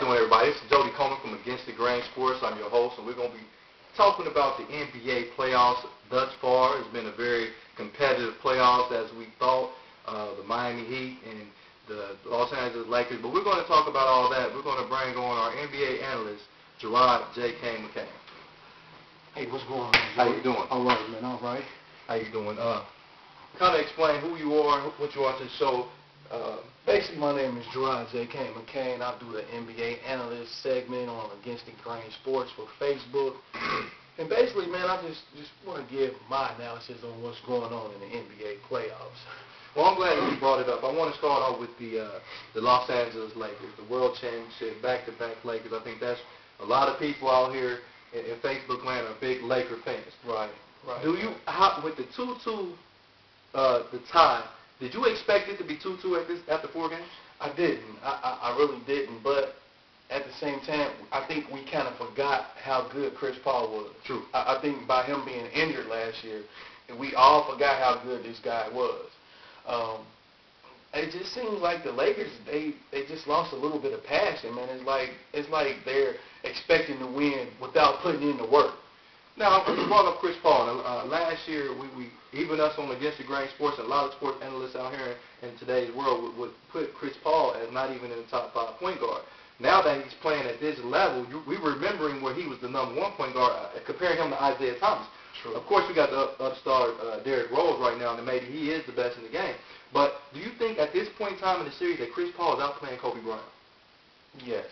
doing, everybody? This is Jody Coleman from Against the Grain Sports. I'm your host, and we're going to be talking about the NBA playoffs thus far. It's been a very competitive playoffs as we thought, the Miami Heat and the Los Angeles Lakers. But we're going to talk about all that. We're going to bring on our NBA analyst, Gerard J.K. McCain. Hey, what's going on, Jody? How you doing? All right, man. All right. How you doing? Kind of explain who you are, what you are to the show. Basically, my name is Gerard J.K. McCain. I do the NBA analyst segment on Against the Grain Sports for Facebook. And basically, man, I just want to give my analysis on what's going on in the NBA playoffs. Well, I'm glad that you brought it up. I want to start off with the Los Angeles Lakers, the World Championship, back-to-back Lakers. I think that's a lot of people out here in Facebook land are big Laker fans. Right. Do you, with the 2-2, the tie, did you expect it to be 2-2 after 4 games? I didn't. I really didn't. But at the same time, I think we kind of forgot how good Chris Paul was. True. I think by him being injured last year, we all forgot how good this guy was. It just seems like the Lakers, they just lost a little bit of passion, man. It's like they're expecting to win without putting in the work. Now, you brought up Chris Paul. Last year, we even us on Against the Grain Sports, and a lot of sports analysts out here in today's world would put Chris Paul as not even in the top 5 point guard. Now that he's playing at this level, we remembering where he was the number 1 point guard, comparing him to Isaiah Thomas. True. Of course, we got the upstart Derrick Rose right now, and maybe he is the best in the game. But do you think at this point in time in the series that Chris Paul is outplaying Kobe Bryant? Yes.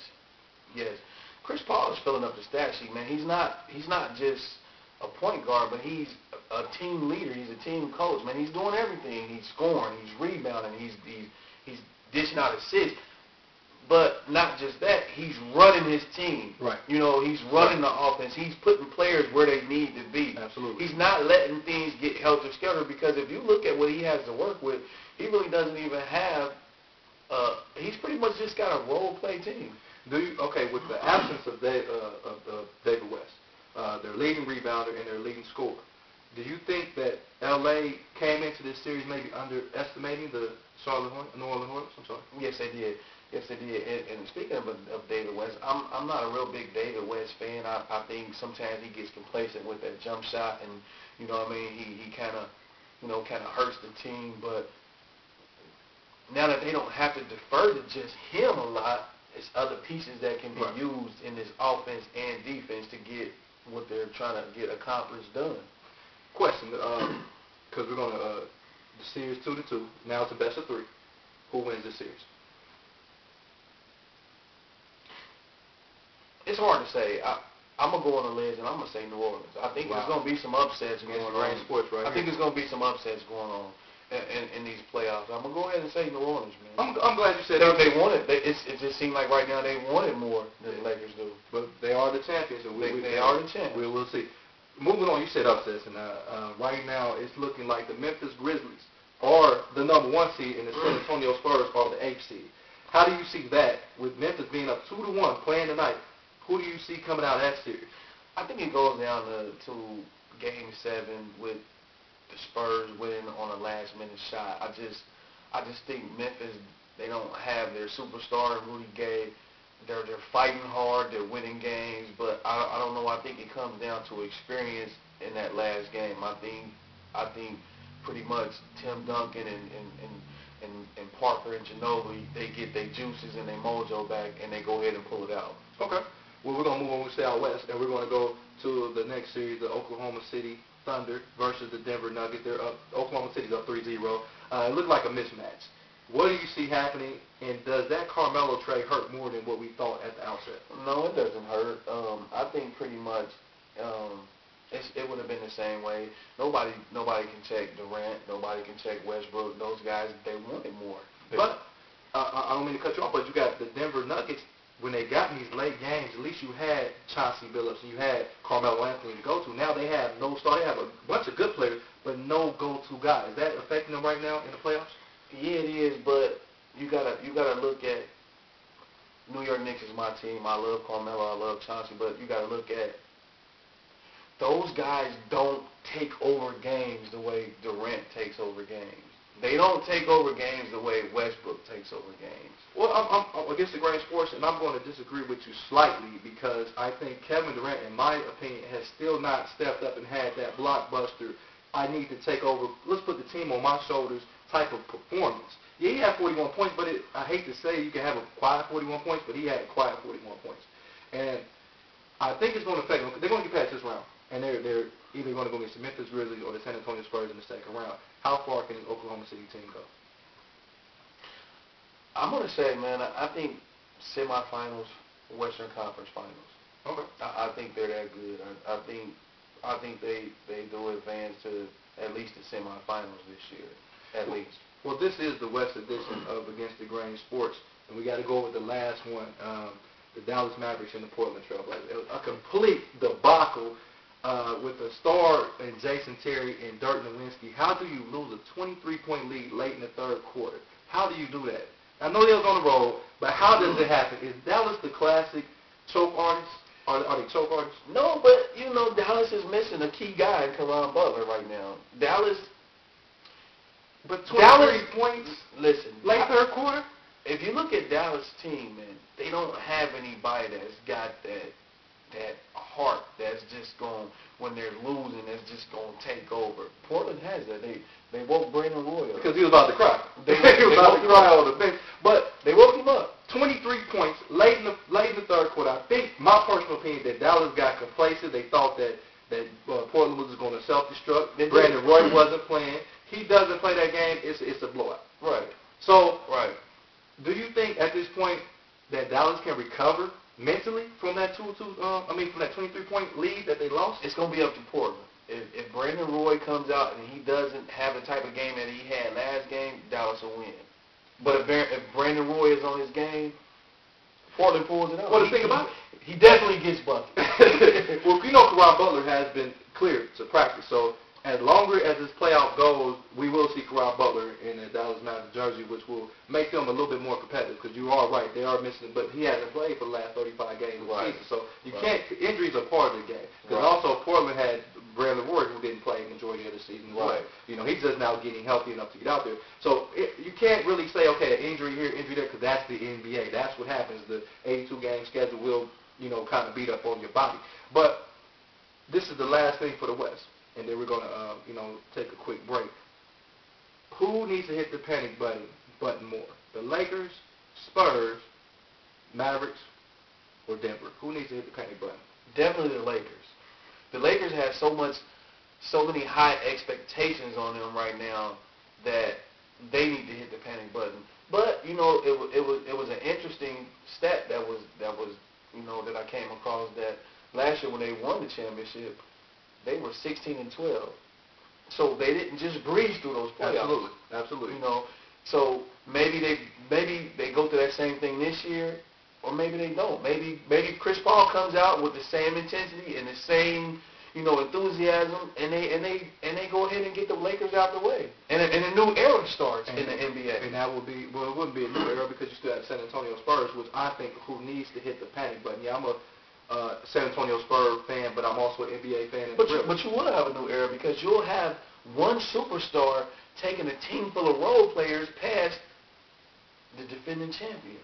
Chris Paul is filling up the stat sheet, man. He's not just a point guard, but he's a team leader. He's a team coach, man. He's doing everything. He's scoring. He's rebounding. He's dishing out assists. But not just that, he's running his team. Right. You know, he's running the offense. He's putting players where they need to be. Absolutely. He's not letting things get helter-skelter, because if you look at what he has to work with, he really doesn't even have he's pretty much just got a role-play team. With the absence of David West, their leading rebounder and their leading scorer, do you think that L.A. came into this series maybe underestimating the New Orleans Hornets? I'm sorry. Yes, they did. And speaking of David West, I'm not a real big David West fan. I think sometimes he gets complacent with that jump shot, and you know what I mean. He kind of hurts the team. But now that they don't have to defer to just him a lot, it's other pieces that can be used in this offense and defense to get what they're trying to get accomplished done. Question, because we're going to the series 2-2. Now it's a best of 3. Who wins this series? It's hard to say. I'm going to go on the ledge, and I'm going to say New Orleans. I think there's going to be some upsets going on. Sports right I think there's going to be some upsets going on in these playoffs. I'm going to go ahead and say New Orleans, man. I'm glad you said that. They want it. It just seems like right now they want it more than the Lakers do. But they are the champions. And they are the champions. We'll see. Moving on, you said upsets, and right now it's looking like the Memphis Grizzlies are the number 1 seed, and the San Antonio Spurs are the 8th seed. How do you see that with Memphis being up 2-1 playing tonight? Who do you see coming out of that series? I think it goes down to Game 7 with the Spurs winning on a last-minute shot. I just think Memphis, they don't have their superstar Rudy Gay. They're fighting hard. They're winning games, but I don't know. I think it comes down to experience in that last game. I think pretty much Tim Duncan and Parker and Ginobili, they get their juices and their mojo back, and they go ahead and pull it out. Okay. Well, we're going to move on. We stay out west, and we're going to go to the next series, the Oklahoma City Thunder versus the Denver Nuggets. They're up. Oklahoma City's up 3-0. It looked like a mismatch. What do you see happening, and does that Carmelo trade hurt more than what we thought at the outset? No, it doesn't hurt. I think pretty much it would have been the same way. Nobody can check Durant. Nobody can check Westbrook. Those guys, they wanted more. But I don't mean to cut you off, but you got the Denver Nuggets. When they got in these late games, at least you had Chauncey Billups and you had Carmelo Anthony to go to. Now they have no star. They have a bunch of good players, but no go-to guy. Is that affecting them right now in the playoffs? Yeah, it is, but you gotta look at New York Knicks is my team. I love Carmelo. I love Chauncey, but you gotta look at those guys don't take over games the way Durant takes over games. They don't take over games the way Westbrook takes over games. Well, I'm against the grain sports, and I'm going to disagree with you slightly because I think Kevin Durant, in my opinion, has still not stepped up and had that blockbuster, I need to take over, let's put the team on my shoulders type of performance. Yeah, he had 41 points, but I hate to say you can have a quiet 41 points, but he had a quiet 41 points. And I think it's going to affect them. They're going to get past this round, and they're either going to go against the Memphis Grizzlies or the San Antonio Spurs in the second round. How far can the Oklahoma City team go? I'm going to say, man, I think semifinals, Western Conference Finals. Okay. I think they're that good. I think they do advance to at least the semifinals this year, at least. Well, this is the West edition of Against the Grain Sports, and we got to go with the last one, the Dallas Mavericks and the Portland Trail Blazers. It was a complete debacle with a star in Jason Terry and Dirk Nowitzki. How do you lose a 23-point lead late in the third quarter? How do you do that? I know they was on the road, but how does it happen? Is Dallas the classic choke artist? Are they choke artists? No, but, you know, Dallas is missing a key guy in Caron Butler right now. But 23 points listen, late third quarter? If you look at Dallas' team, man, they don't have anybody that's got that heart that's just going, when they're losing, that's just going to take over. Portland has that. They woke Brandon Roy up. Because he was about to cry. He was about to cry on the bench. But they woke him up. 23 points late in the third quarter. I think, my personal opinion, that Dallas got complacent. They thought that Portland was going to self-destruct. Brandon Roy wasn't playing. He doesn't play that game. It's a blowout. Right. So, right. Do you think at this point that Dallas can recover mentally from that from that 23-point lead that they lost? It's going to be up to Portland. If Brandon Roy comes out and he doesn't have the type of game that he had last game, Dallas will win. But if Brandon Roy is on his game, Portland pulls it out. Well, the thing about it, he definitely gets buckets. Well, you know, Caron Butler has been cleared to practice, so as longer as this playoff goes, we will see Caron Butler in a Dallas Mavericks jersey, which will make them a little bit more competitive. Because you are right, they are missing, but he hasn't played for the last 35 games of the season, so you can't. Injuries are part of the game. Because also Portland had Brandon Roy, who didn't play the majority of the season. Right. You know, he's just now getting healthy enough to get out there. So you can't really say, okay, an injury here, injury there, because that's the NBA. That's what happens. The 82-game schedule will, kind of beat up on your body. But this is the last thing for the West. And then we're going to, take a quick break. Who needs to hit the panic button more? The Lakers, Spurs, Mavericks, or Denver? Who needs to hit the panic button? Definitely the Lakers. The Lakers have so many high expectations on them right now that they need to hit the panic button. But it was an interesting stat that I came across, that last year when they won the championship, they were 16-12. So they didn't just breeze through those playoffs. Absolutely. So maybe they go through that same thing this year, or maybe they don't. Maybe Chris Paul comes out with the same intensity and the same enthusiasm, and they go ahead and get the Lakers out the way, and a new era starts in the NBA. And that would be, well, it wouldn't be a new era because you still have San Antonio Spurs, which I think who needs to hit the panic button. Yeah, I'm a San Antonio Spurs fan, but I'm also an NBA fan. But you will have a new era because you'll have one superstar taking a team full of role players past the defending champion.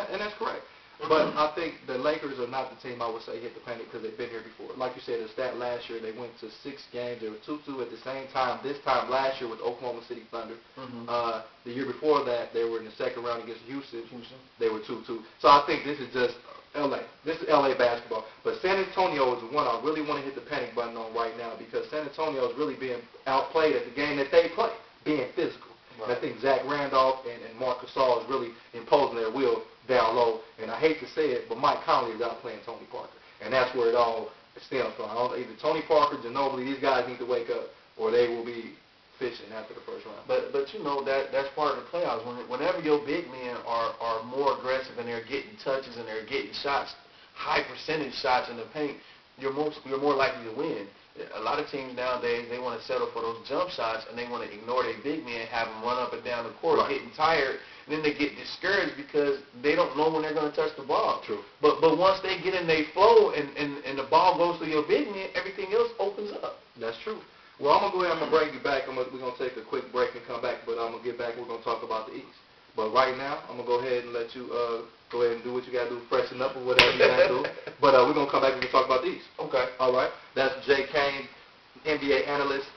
And that's correct. But I think the Lakers are not the team I would say hit the panic because they've been here before. Like you said, the stat last year, they went to 6 games. They were 2-2 at the same time. This time last year with Oklahoma City Thunder. The year before that, they were in the second round against Houston. They were 2-2. So I think this is just L.A. This is L.A. basketball. But San Antonio is the one I really want to hit the panic button on right now because San Antonio is really being outplayed at the game that they play, being physical. Right. And I think Zach Randolph and Marc Gasol is really imposing their will down low. And I hate to say it, but Mike Conley is out playing Tony Parker. And that's where it all stems from. Either Tony Parker, Ginobili, these guys need to wake up, or they will be fishing after the first round. But that's part of the playoffs. Whenever your big men are more aggressive and they're getting touches and they're getting shots, high percentage shots in the paint, you're more likely to win. A lot of teams nowadays, they want to settle for those jump shots and they want to ignore their big men, have them run up and down the court, getting tired, and then they get discouraged because they don't know when they're going to touch the ball. True. But once they get in their flow and the ball goes through your big man, everything else opens up. That's true. Well, I'm going to go ahead, I'm going to bring you back. We're going to take a quick break and come back, but I'm going to get back and we're going to talk about the East. But right now, I'm going to go ahead and let you go ahead and do what you got to do, freshen up or whatever you got to do. But we're going to come back and we're going to talk about the East. Okay. All right. That's Jay Kane, NBA analyst.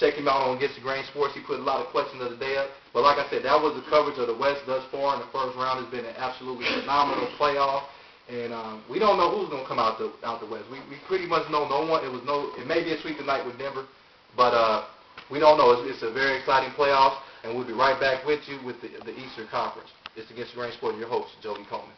Check him out on Against the Grain Sports. He put a lot of questions of the day up. But like I said, that was the coverage of the West thus far in the first round. It's been an absolutely phenomenal playoff. And we don't know who's going to come out the West. We pretty much know no one. It may be a sweep tonight with Denver, but we don't know. It's a very exciting playoffs, and we'll be right back with you with the Eastern Conference. It's Against the Grain Sport. Your host, Joey Coleman.